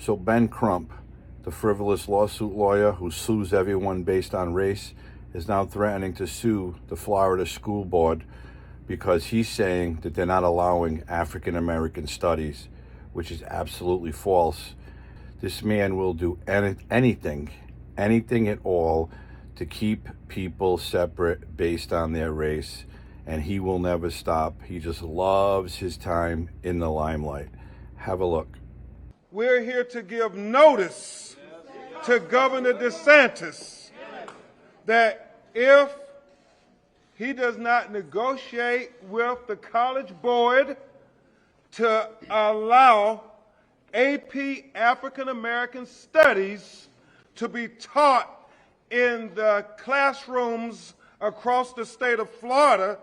So Ben Crump, the frivolous lawsuit lawyer who sues everyone based on race, is now threatening to sue the Florida School Board because he's saying that they're not allowing African American studies, which is absolutely false. This man will do anything at all to keep people separate based on their race, and he will never stop. He just loves his time in the limelight. Have a look. We're here to give notice to Governor DeSantis that if he does not negotiate with the College Board to allow AP African American Studies to be taught in the classrooms across the state of Florida,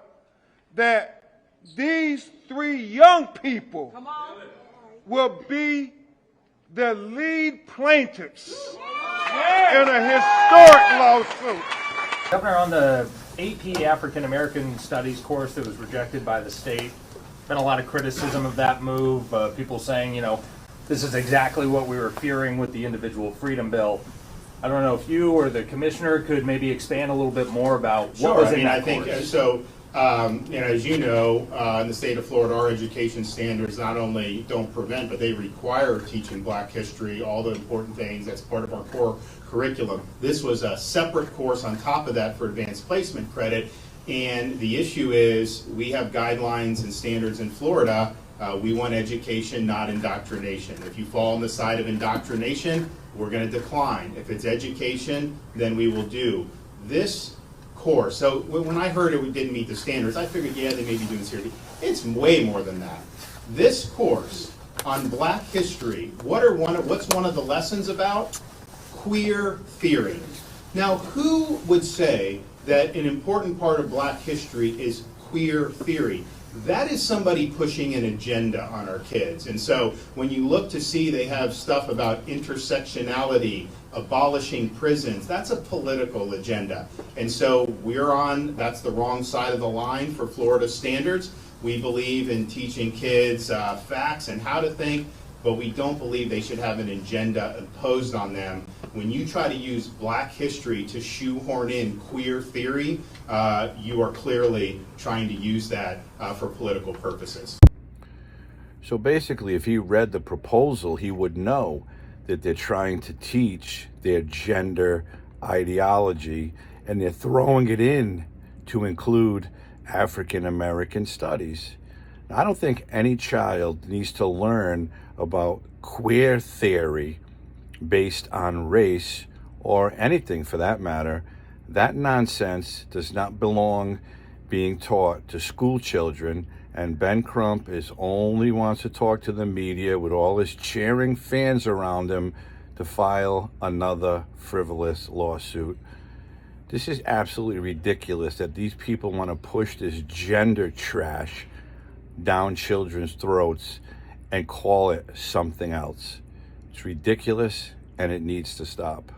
that these three young people will be the lead plaintiffs in a historic lawsuit. Governor, on the AP African American Studies course that was rejected by the state, been a lot of criticism of that move. People saying, this is exactly what we were fearing with the Individual Freedom Bill. I don't know if you or the commissioner could maybe expand a little bit more about what was in that course. Think so. As you know, in the state of Florida, our education standards not only don't prevent, but they require teaching Black history, all the important things. That's part of our core curriculum. This was a separate course on top of that for advanced placement credit. And the issue is we have guidelines and standards in Florida. We want education, not indoctrination. If you fall on the side of indoctrination, we're going to decline. If it's education, then we will do. This course, so when I heard it didn't meet the standards, I figured, yeah, they may be doing serious. It's way more than that. This course on Black history, what's one of the lessons about? Queer theory. Now, who would say that an important part of Black history is queer theory? That is somebody pushing an agenda on our kids. And so when you look to see they have stuff about intersectionality, abolishing prisons, that's a political agenda. And so that's the wrong side of the line for Florida standards. We believe in teaching kids facts and how to think, but we don't believe they should have an agenda imposed on them. When you try to use Black history to shoehorn in queer theory, you are clearly trying to use that for political purposes. So basically, if he read the proposal, he would know that they're trying to teach their gender ideology, and they're throwing it in to include African American studies. Now, I don't think any child needs to learn about queer theory based on race or anything for that matter. That nonsense does not belong being taught to school children, and Ben Crump only wants to talk to the media with all his cheering fans around him to file another frivolous lawsuit. This is absolutely ridiculous that these people want to push this gender trash down children's throats and call it something else. It's ridiculous, and it needs to stop.